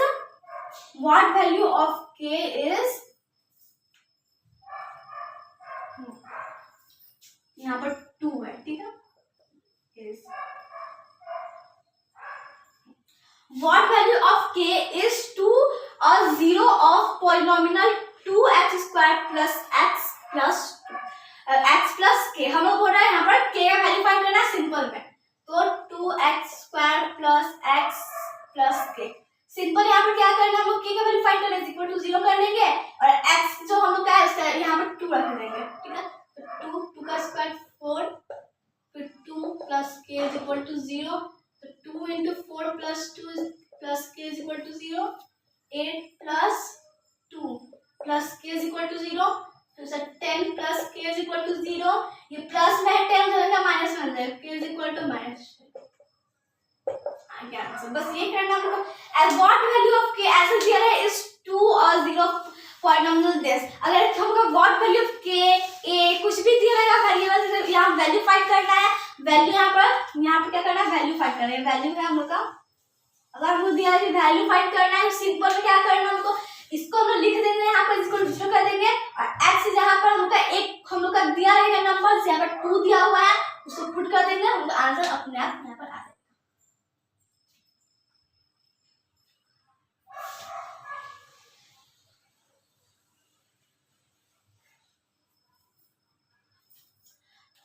what value of k is, यहाँ पर 2 है, ठीक है, is what value of k is 2 और 0 of polynomial 2x² plus x plus x plus k। हम लोग बोल रहे हैं यहाँ पर k का वैल्यू फाइंड करना है सिंपल में, तो 2x² plus x plus k। Simple यहाँ पर क्या करना है हम लोग k का वैल्यू फाइंड करना है, इक्वल टू 0 कर लेंगे और x जो हम लोग का है उसका यहाँ पर 2 रख देंगे, ठीक है, तो 2 का स्क्वायर 4, फिर 2 plus k is equal to 0, तो 2 into 4 plus 2 plus k is equal to 0, 8 plus 2 plus k is equal to 0, तो sir 10 plus k is equal to 0, ये प्लस में है 10 हो जाएगा माइनस में जाएगा, k is equal to -10 आ गया आंसर। बस ये करना हमको। As what value of k ऐसे दिया है इज 2 और 0 पॉलिनोमियल दिस। अगर हमको what value of k a कुछ भी दिया रहेगा वेरिएबल, यहाँ वैल्यू फाइंड करना है, वैल्यू यहाँ पर क्या करना है वैल्यू फाइंड करना है, वैल्यू है हम लोग का, अगर हमको दिया है वैल्यू फाइंड करना है सिंपल में क्या करना है हमको, इसको हम लोग लिख देंगे यहाँ पर, इसको जीरो कर देंगे और x जहाँ पर हमका एक हम लोग का दिया रहेगा नंबर, यहाँ पर 2 दिया हुआ है, उसको पुट कर देंगे, हमका आंसर अपने आप यहाँ पर आ जाएगा।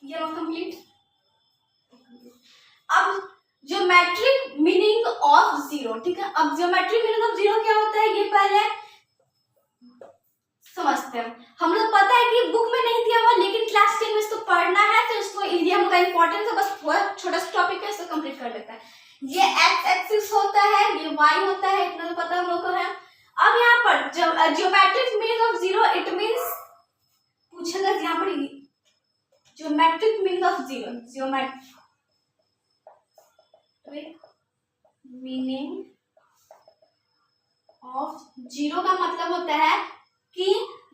ये कंप्लीट। अब ज्योमेट्रिक मीनिंग ऑफ जीरो, ठीक है। अब ज्योमेट्रिक मीनिंग ऑफ जीरो क्या होता है ये पहले समझते हैं। हम लोग पता है कि बुक में नहीं दिया हुआ, लेकिन क्लास 10 में इसको पढ़ना है, तो इसको ये हम लोग का इंपॉर्टेंट है, बस बहुत छोटा सा टॉपिक है, इसको कंप्लीट कर लेते हैं। ये एक्स एक्सिस होता है, ये वाई होता है, इतना तो पता हम लोग को है। अब यहाँ पर geometric meaning of zero, it means पूछेगा यहाँ पर geometric meaning of zero, geometric meaning of zero का मतलब होता है कि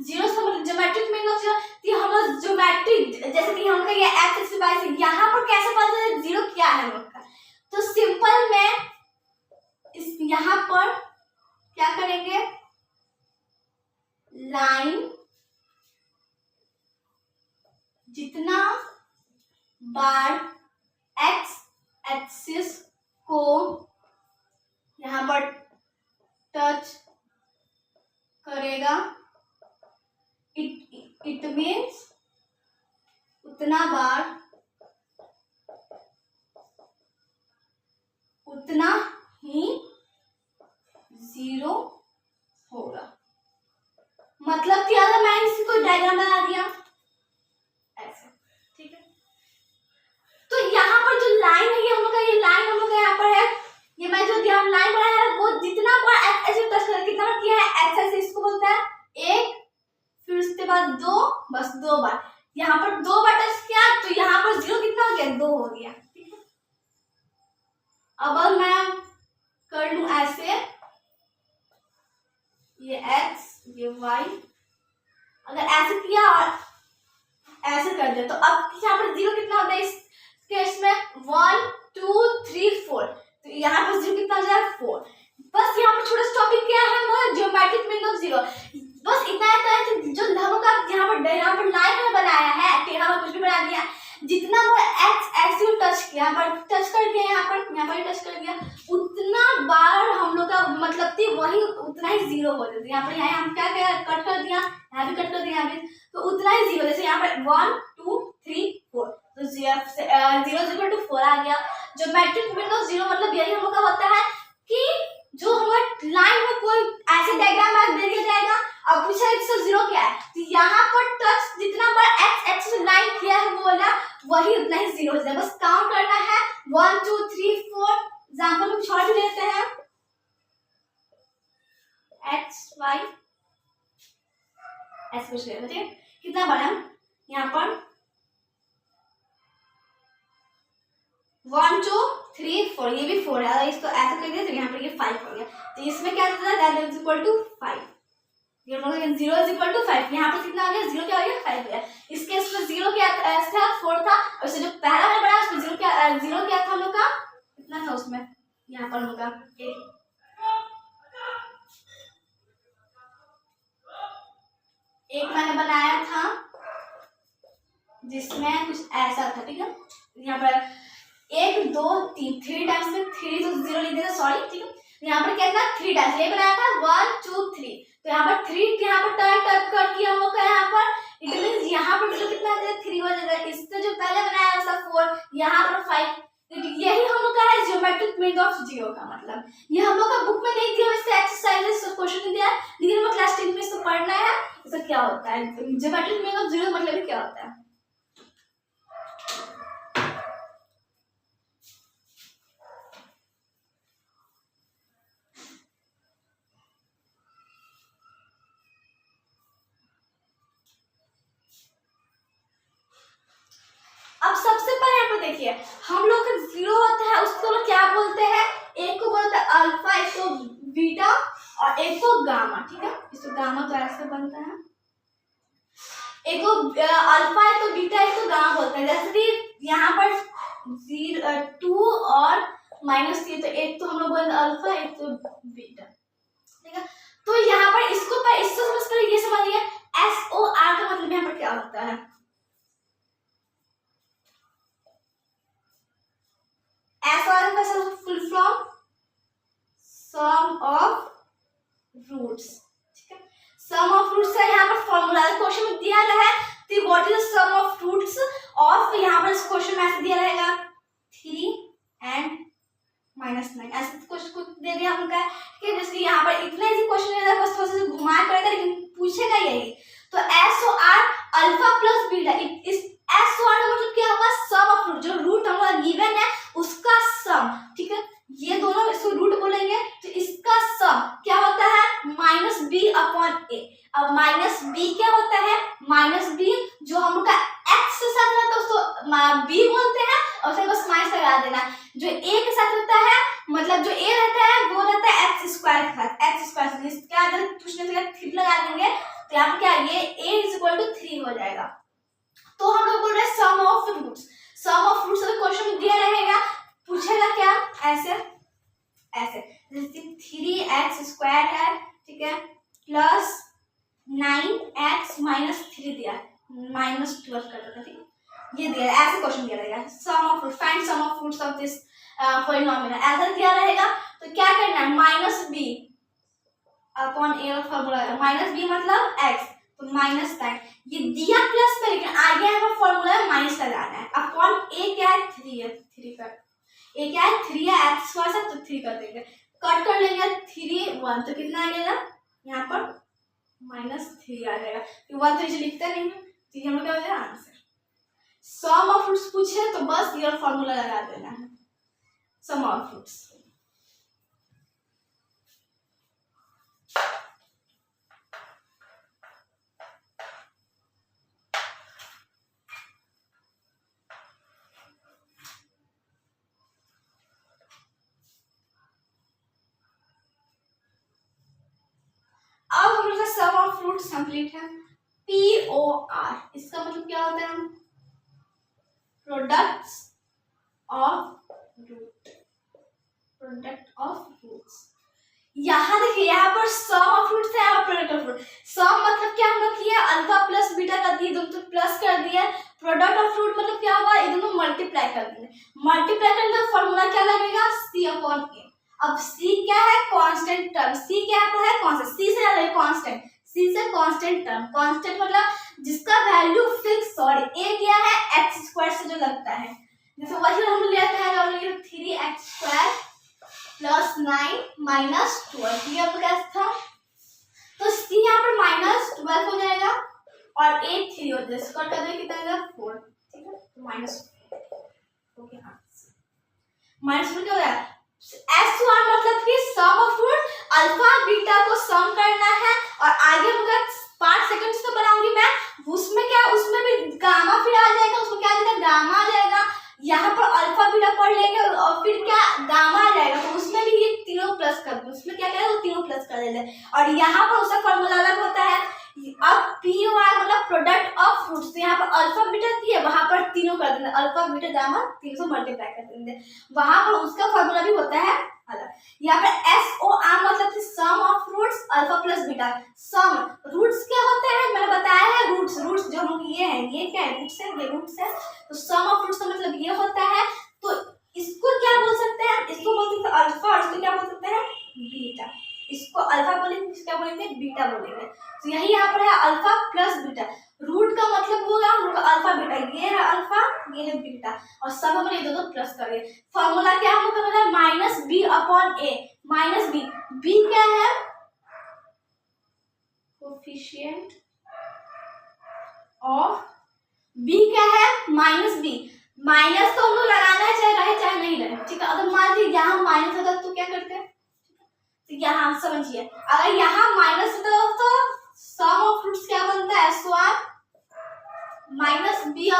जीरो से मतलब ज्योमेट्रिक मीनिंग ऑफ जीरो कि हम लोग ज्योमेट्रिक, जैसे कि हम ये एक्स एक्सिस वाई से यहाँ पर कैसे पता चले जीरो क्या है हम लोग का, तो सिंपल में इस यहाँ पर क्या करेंगे, लाइन जितना बार एक्स एक्सिस को यहाँ पर टच करेगा, इट मीन्स उतना बार उतना ही जीरो होगा। मतलब कि अगर मैं इसी को डायग्राम बना दिया ऐसे, ठीक है, तो यहाँ पर जो लाइन है ये हम लोग का, ये लाइन हम लोग का यहाँ पर है, ये मैं जो लाइन बनाया है वो जितना बार एक्स एक्सिस टच कर, कितना बार किया है एक्स एक्सिस, इसको बोलता है एक, फिर उसके बाद दो, बस 2 बार, यहाँ पर 2 बार टच किया, तो यहाँ पर जीरो कितना हो गया, 2 हो गया, ठीक है। अब मैं कर लूं ऐसे, ये x ये y, अगर ऐसे किया और ऐसे कर दिया, तो अब यहाँ पर जीरो कितना होता है इस केस में, 1 2 3 4, तो यहाँ पर जीरो कितना हो जाएगा 4। बस यहाँ पर छोटा सा टॉपिक क्या है, वो है ज्योमेट्रिक मीनिंग ऑफ जीरो। बस इतना है कि जो हम का यहाँ पर लाइन में बनाया है, टेढ़ा में कुछ भी बना दिया, जितना बार एक्स एक्सिस टच किया, पर टच कर दिया, यहाँ पर टच कर दिया, उतना बार हम लोग का मतलब थी वही उतना ही जीरो हो जाता है। यहाँ पर हम क्या क्या कट कर दिया, यहाँ भी कट कर दिया, यहाँ भी, तो उतना ही जीरो, जैसे यहाँ पर 1 2 3 4, तो 0 4 आ गया। ज्योमेट्रिक मीनिंग ऑफ जीरो मतलब यही हम लोग का होता है कि जो हमारे लाइन में कोई ऐसे डायग्राम दे दिया जाएगा और पूछा इससे जीरो क्या है, तो यहाँ पर टच जितना बार एक्स एक्सिस लाइन किया है वो वाला वही उतना ही जीरो हो जाएगा। बस काउंट करना है 1 2 3 4। एग्जांपल में छोड़ लेते हैं एक्स वाई ऐसे कुछ लेते हैं, कितना बार हम यहाँ पर 1 2 3 4, ये भी 4 है, अगर इसको ऐसे कर दिया तो यहाँ पर ये 5 हो गया, तो इसमें क्या होता है दैट इज इक्वल टू 5, ये लोग 0 इज इक्वल टू 5, यहाँ पर कितना आ गया, 0 क्या हो गया 5 हो गया। इस केस में 0 क्या था 4 था, और इससे जो पहला वाला बड़ा उसमें 0 क्या था हम लोग का, कितना था उसमें, यहाँ पर हम लोग का एक मैंने बनाया था जिसमें कुछ ऐसा था, ठीक है, यहाँ पर 1 2 3 3 टाइम्स में 3 तो 0 लिख देगा, सॉरी, ठीक है, यहाँ पर क्या था 3 टाइम्स, ये बनाया था 1 2 3, तो यहाँ पर 3 यहाँ पर टच कर किया हम लोग का, यहाँ पर इट मींस यहाँ पर जो कितना है 3 हो जाएगा, इससे जो पहले बनाया उसका 4, यहाँ पर 5, यही हम लोग का है ज्योमेट्रिक मीनिंग ऑफ जीरो का मतलब। ये हम लोग का बुक में नहीं दिया, इससे एक्सरसाइजेस क्वेश्चन नहीं दिया, लेकिन हमें क्लास 10 में इसको पढ़ना है, इसका क्या होता है ज्योमेट्रिक मीनिंग ऑफ जीरो मतलब क्या होता है। अब सबसे पहले यहाँ पर देखिए हम लोग का जीरो होता है उसको लोग क्या बोलते हैं, एक को बोलते हैं अल्फा, एक को बीटा और एक को गामा, ठीक है, इसको गामा तो ऐसे बनता है, एक को अल्फा है तो बीटा, एक को गामा बोलते हैं। जैसे कि यहाँ पर 2 और -3, तो एक तो हम लोग बोलते हैं अल्फा, एक तो बीटा, ठीक है। तो यहाँ पर इसको समझ कर ये समझिए अगर क्वेश्चन में दिया रहा है तो what is the sum of roots of, यहाँ पर इस क्वेश्चन में ऐसे दिया रहेगा 3 एंड -9, ऐसे क्वेश्चन को दे दिया हमका कि जैसे यहाँ पर इतना इजी क्वेश्चन नहीं था, बस थोड़ा सा घुमा करेगा लेकिन पूछेगा यही। तो SOR अल्फा प्लस बीटा, इस SOR का मतलब क्या होगा, सम ऑफ रूट, जो रूट हमारा गिवन है उसका सम, ठीक है, ये दोनों इसको रूट बोलेंगे तो इसका सम क्या होता है -b/a। अब -b क्या होता है, -b जो हम लोग का x के साथ रहता है उसको b बोलते हैं और उसे बस माइनस लगा देना, जो a के साथ होता है मतलब जो a रहता है वो रहता है x स्क्वायर के साथ, x स्क्वायर से क्या अगर पूछने से 3 लगा देंगे तो यहाँ पर क्या ये a 3 हो जाएगा। तो हम लोग बोल रहे हैं sum of roots, sum of roots अगर क्वेश्चन में दिया रहेगा पूछेगा क्या ऐसे ऐसे, जैसे 3x² है, ठीक है, प्लस 9x - 3 दिया, -12 कर देगा, ठीक है, ये दिया ऐसे क्वेश्चन दिया रहेगा, sum of root, find sum of roots of this polynomial, ऐसा दिया रहेगा तो क्या करना है -b/a फॉर्मूला, -b मतलब x, तो -9 ये दिया प्लस पे लेकिन आगे हमें फॉर्मूला में माइनस लगाना है, अपॉन a क्या है 3 है, 3 का a क्या है 3 है, x स्क्वायर से तो 3 कर देंगे, कट कर लेंगे 3 1 तो कितना आ जाएगा यहाँ पर -3 आ जाएगा, 1 तो इसे लिखते नहीं है तो ये हम लोग क्या हो जाएगा आंसर। सम ऑफ रूट्स पूछे तो बस ये फॉर्मूला लगा देना है, सम ऑफ रूट्स। अब हम लोग का सम ऑफ रूट्स कंप्लीट है। POR इसका मतलब क्या होता है, products of root, product of roots. यहाँ देखिए यहाँ पर सम ऑफ रूट्स है और प्रोडक्ट ऑफ रूट। सम मतलब क्या हम लोग किया अल्फा प्लस बीटा कर दिए, दोनों तो प्लस कर दिया। प्रोडक्ट ऑफ रूट मतलब क्या होगा, ये दोनों मल्टीप्लाई कर देंगे, मल्टीप्लाई करने का फॉर्मूला क्या लगेगा C/A। अब C क्या है, कांस्टेंट टर्म, C क्या है कांस्टेंट, C से अलग कांस्टेंट, C से कांस्टेंट टर्म, कांस्टेंट मतलब जिसका वैल्यू फिक्स, सॉरी A क्या है x² से जो लगता है, जैसे वही हम लेते हैं हम लोग 3x² + 9 - 12, ये अब क्या था, तो C यहाँ पर -12 हो जाएगा और A 3 हो जाएगा, इसको कर देंगे कितना आएगा 4, ठीक है, -4 ओके। हाँ -4 क्या हो जाएगा, SOR मतलब कि सम ऑफ रूट, अल्फा बीटा को सम करना है और आगे मुझे 5 सेकंड्स तो बनाऊंगी मैं, उसमें क्या उसमें भी गामा फिर आ जाएगा, उसमें क्या आ जाएगा गामा आ जाएगा, यहाँ पर अल्फा बीटा पढ़ लेंगे और फिर क्या गामा आ जाएगा, तो उसमें भी ये तीनों प्लस कर दो, उसमें क्या करेगा वो तीनों प्लस कर देंगे और यहाँ पर उसका फॉर्मूला अलग होता है। अब POR मतलब प्रोडक्ट ऑफ रूट्स, तो यहाँ पर अल्फा बीटा दिए वहां पर तीनों कर देंगे, अल्फा बीटा गामा तीनों से मल्टीप्लाई कर देंगे, वहां पर उसका फॉर्मूला भी होता है अलग। यहाँ पर SOR मतलब sum of roots alpha plus beta, sum roots क्या होते हैं मैंने बताया है, रूट्स रूट्स जो हम ये है ये क्या है रूट्स है, ये रूट्स है, तो सम ऑफ रूट्स का मतलब ये होता है, तो इसको क्या बोल सकते हैं, इसको बोल सकते हैं अल्फा और इसको क्या बोल सकते हैं बीटा, इसको अल्फा बोलेंगे इसको बोलेंगे बीटा बोलेंगे, तो यही यहाँ पर है अल्फा प्लस बीटा, रूट का मतलब होगा हम लोग अल्फा बीटा, ये है अल्फा ये है बीटा और सब हम ये दोनों प्लस करें, फॉर्मूला क्या हम लोग का -b/a, -b क्या है कोफिशिएंट ऑफ, b क्या है -b, माइनस तो हम लोग लगाना है चाहे रहे चाहे नहीं रहे, ठीक है, अगर मान लीजिए यहाँ माइनस होता तो क्या करते हैं, तो यहाँ समझिए अगर यहाँ माइनस होता तो सम ऑफ रूट्स क्या बनता है SOR -b/a,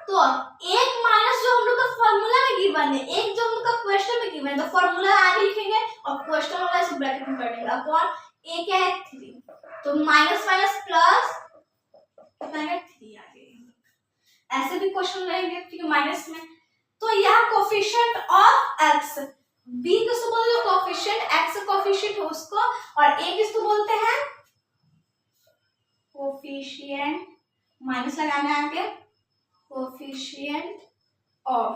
तो एक माइनस जो हम लोग का फॉर्मूला में गिवन है, एक जो हम लोग का क्वेश्चन में गिवन है, तो फॉर्मूला आगे लिखेंगे और क्वेश्चन वाला इस ब्रैकेट में कर देंगे, अपॉन a क्या है 3, तो माइनस माइनस प्लस कितना है 3 आ गया, ऐसे भी क्वेश्चन रहेंगे ठीक है माइनस में। तो यहाँ कोफिशिएंट ऑफ x, b किसको बोलते हैं कोफिशिएंट, x कोफिशिएंट हो उसको, और a किसको बोलते हैं कोफिशिएंट, माइनस लगाना है आगे, coefficient of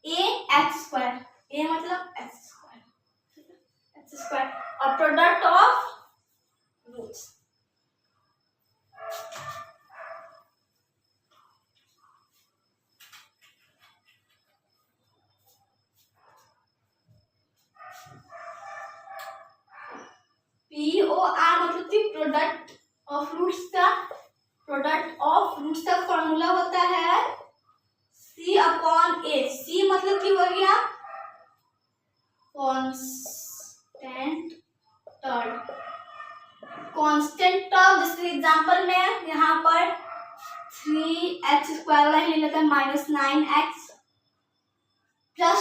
a x², a मतलब x² x² और प्रोडक्ट ऑफ रूट्स, फ्रूट्स का फॉर्मूला होता है C अपॉन ए। C मतलब की हो गया कांस्टेंट टर्म। जैसे एग्जांपल में यहाँ पर 3x स्क्वायर वाला ले लेते हैं -9x प्लस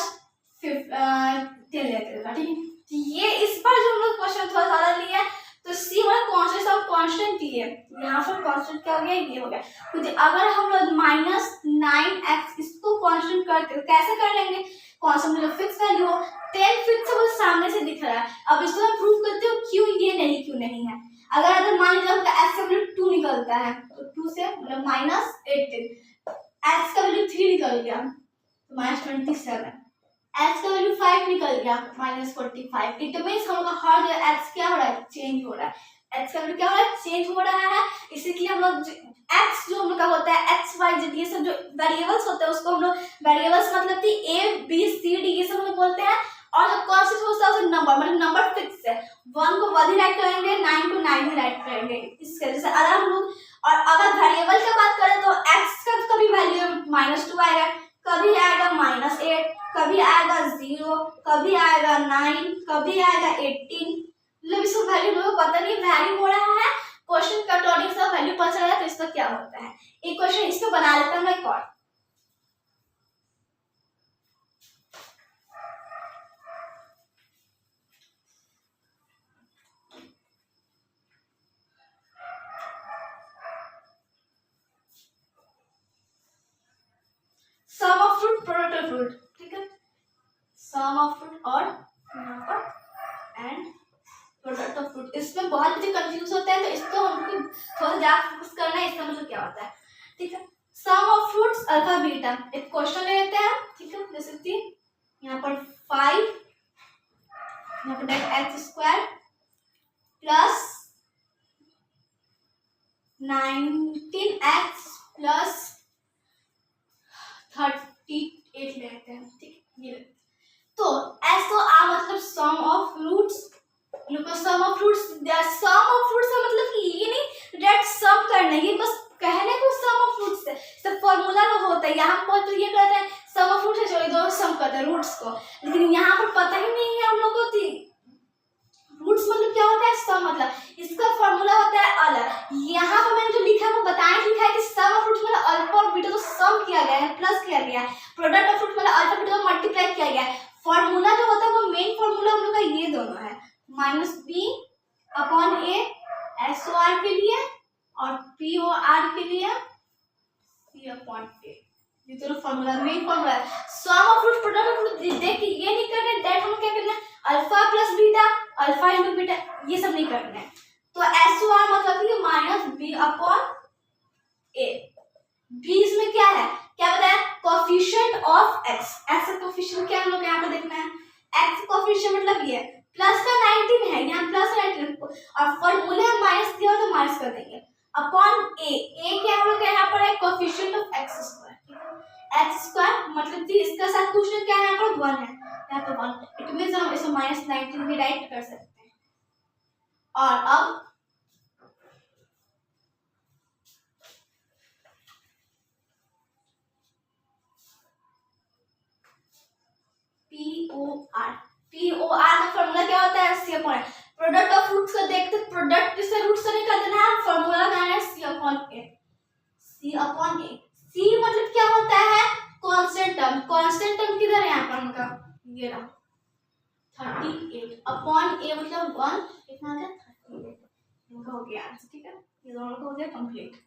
10 लेते हैं, ठीक है। तो ये इस बार जो हम लोग क्वेश्चन थोड़ा ज्यादा लिया है, तो सी वाला कांस्टेंट सब कांस्टेंट दिए, यहाँ पर कांस्टेंट क्या हो गया, ये हो गया। तो अगर हम लोग -9x इसको कांस्टेंट करते, कैसे कर लेंगे, कांस्टेंट मतलब फिक्स वैल्यू हो, 10 फिक्स है वो सामने से दिख रहा है। अब इसको मैं प्रूव करती हूँ क्यों नहीं है। अगर मान लीजिए आपका x का वैल्यू 2 निकलता है, तो 2 से मतलब -18, x का वैल्यू 3 निकल गया तो -27, x का वैल्यू 5 निकल गया -45। इट मींस हम लोग हर जगह x क्या हो रहा है, चेंज हो रहा है। x का वैल्यू क्या हो रहा है, चेंज हो रहा है। इसीलिए हम लोग x जो हम लोग का होता है x y z ये सब जो वेरिएबल्स होते हैं उसको हम लोग वेरिएबल्स मतलब कि a b c d ये सब हम लोग बोलते हैं। और जब कांस्टेंट होता है उसे नंबर मतलब नंबर फिक्स है, 1 को 1 ही राइट करेंगे, 9 को 9 ही राइट करेंगे। इस वजह से अगर हम लोग और अगर वेरिएबल की बात करें तो x का कभी वैल्यू -2 आएगा, कभी आएगा -8, कभी आएगा 0, कभी आएगा 9, कभी आएगा 18। मतलब इसका वैल्यू लोगों को पता नहीं वैल्यू हो रहा है, क्वेश्चन के अकॉर्डिंग से वैल्यू पता चला तो इसका क्या होता है। एक क्वेश्चन इसको बना लेते हैं हम एक और। Sum of fruit, product of fruit, ठीक है। सम ऑफ फ्रूट और यहाँ पर एंड प्रोडक्ट ऑफ फ्रूट, इसमें बहुत बच्चे कंफ्यूज होते हैं, तो इसको हमको थोड़ा ज्यादा फोकस करना है। इसका मतलब क्या होता है, ठीक है। Sum of fruits alpha beta, एक क्वेश्चन ले लेते हैं, ठीक है। जैसे कि यहाँ पर 5, यहाँ पर x square plus 19x plus 38 लेते हैं, ठीक है। ये तो एस तो आ मतलब sum of fruits, sum of fruits का मतलब कि ये नहीं डायरेक्ट सम करना, ये बस कहने को सम ऑफ फ्रूट्स है, सब फॉर्मूला में होता है। यहाँ पर तो ये कहते हैं सम ऑफ फ्रूट्स है, चलो दोनों सम करते हैं रूट्स को, लेकिन यहाँ पर पता ही नहीं है हम लोगों को रूट्स मतलब क्या होता है, सम मतलब इसका फॉर्मूला होता है अलग। यहाँ पर मैंने जो लिखा है वो बताया लिखा है कि सम ऑफ फ्रूट्स मतलब अल्फा और बीटा को सम किया गया है, प्लस किया गया है। प्रोडक्ट ऑफ फ्रूट मतलब अल्फा बीटा को मल्टीप्लाई किया गया है। फॉर्मूला जो होता है वो मेन फॉर्मूला हम लोग का ये दोनों है, -b/a SOR के लिए और POR के लिए C/a, ये दोनों फॉर्मूला मेन फॉर्मूला है। Sum of fruit, product of fruit देख के ये नहीं करना है, डायरेक्ट हम क्या करना है alpha plus beta, alpha into beta, ये सब नहीं करना है। तो SOR मतलब कि -b/a। b इसमें क्या है, क्या बताया, कोएफिशिएंट ऑफ x। x का कोएफिशिएंट क्या हम लोग यहाँ पे देखना है, x कोएफिशिएंट मतलब ये प्लस का 19 है, यहाँ प्लस 19 और फॉर्मूले में माइनस दिया तो माइनस कर देंगे अपॉन a क्या हम लोग यहाँ पर है कोएफिशिएंट ऑफ x स्क्वायर, ठीक है। x स्क्वायर मतलब कि इसका साथ कुछ नहीं, क्या है यहाँ पर 1 है, यहाँ पर 1, इट मींस हम इसे -19 भी राइट कर सकते हैं। और अब POR का फॉर्मूला क्या होता है, C/a। प्रोडक्ट ऑफ फ्रूट्स को देखते, प्रोडक्ट से रूट से निकाल देना है, फॉर्मूला क्या है C/a। C मतलब क्या होता है, कांस्टेंट टर्म। कांस्टेंट टर्म किधर है, यहाँ पर उनका ये रहा 38 अपॉन a मतलब 1, कितना आ गया 38, इनका हो गया, ठीक है। ये दोनों का हो गया कंप्लीट।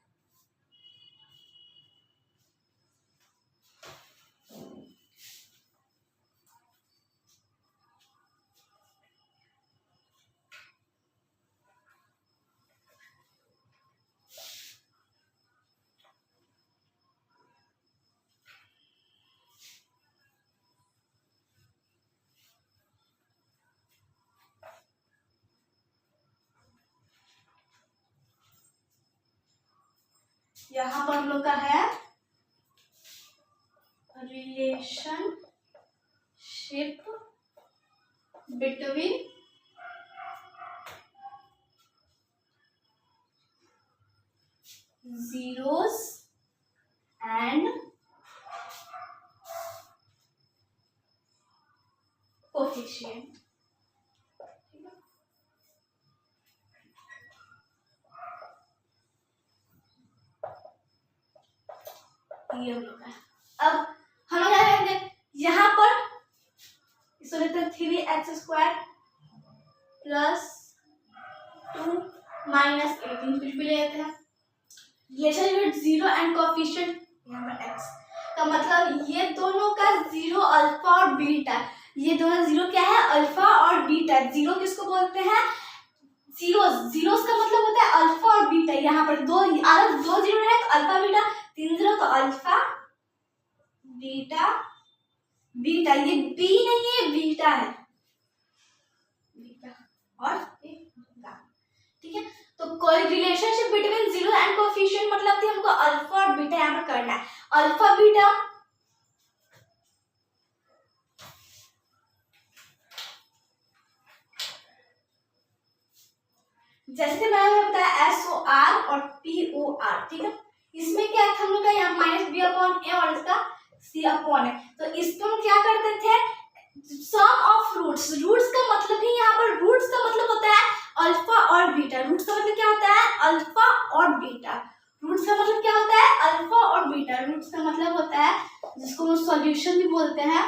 यहाँ पर हम लोग का है relationship between zeros and coefficient। ये हम लोग का। अब हम लोग क्या करेंगे, यहाँ पर इसको लेते हैं 3x² प्लस 2 माइनस 18 कुछ भी ले लेते हैं। रिलेशन जीरो एंड कोफिशिएंट यहाँ पर x का मतलब ये दोनों का जीरो अल्फा और बीटा, ये दोनों जीरो क्या है, अल्फा और बीटा। जीरो किसको बोलते हैं, जीरोस, जीरोस का मतलब होता है अल्फा और बीटा। यहाँ पर दो जीरो है तो अल्फा बीटा, 3 जीरो तो अल्फा बीटा बीटा। ये बी नहीं है, बीटा है, बीटा और ठीक है। तो कोई relationship between zero and coefficient मतलब कि हमको अल्फा और बीटा यहाँ पर करना है। अल्फा बीटा जैसे कि मैंने बताया SOR और POR, ठीक है। इसमें क्या था हम लोग का, यहाँ -b/a और इसका c/a। तो इसको हम क्या करते थे, सम ऑफ रूट्स। रूट्स का मतलब ही यहाँ पर, रूट्स का मतलब होता है अल्फा और बीटा। रूट्स का मतलब क्या होता है, अल्फा और बीटा। रूट्स का मतलब क्या होता है, अल्फा और बीटा। रूट्स का मतलब होता है जिसको हम सॉल्यूशन भी बोलते हैं,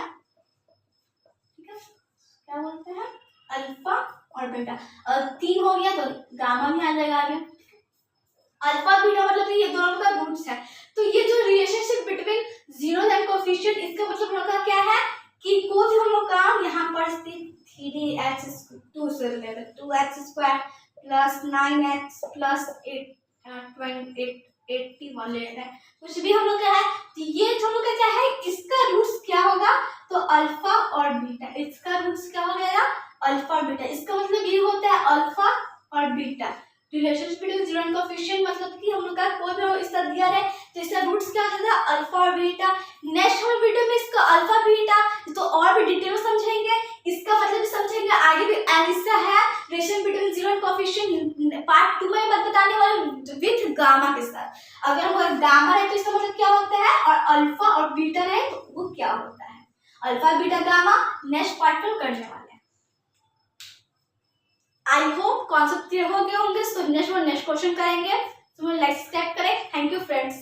ठीक है, क्या बोलते हैं, अल्फा और बीटा। 3 हो गया तो गामा भी आ जाएगा आगे। अल्फा बीटा मतलब ये दोनों का रूट्स है। तो ये जो relationship between zero and coefficient, इसका मतलब हम लोग का क्या है कि कोई भी हम लोग का यहाँ पर 2x² प्लस 9x प्लस 81 ले लेते हैं। कुछ भी हम लोग क्या है, तो ये जो हम लोग का क्या है, इसका रूट्स क्या होगा, तो अल्फा और बीटा। इसका रूट्स क्या हो गया, अल्फा और बीटा। इसका मतलब ये होता है अल्फा और beta. Relationship between zero and coefficient मतलब कि हम लोग का कोई भी इसका दिया है तो इसका रूट्स क्या होता है, अल्फा और बीटा। नेक्स्ट हम वीडियो में इसका अल्फा बीटा तो और भी डिटेल में समझेंगे, इसका मतलब भी समझेंगे आगे भी। ऐसा है relation between zero and coefficient part 2 में बताने वाले विद गामा के साथ। अगर वो गामा है तो इसका मतलब क्या होता है, और अल्फा और बीटा है तो वो क्या होता है, alpha beta gamma next part में करने वाले हैं। आई होप कॉन्सेप्ट क्लियर हो गए होंगे। तो नेक्स्ट क्वेश्चन करेंगे, तो लाइक सब्सक्राइब करें। Thank you friends.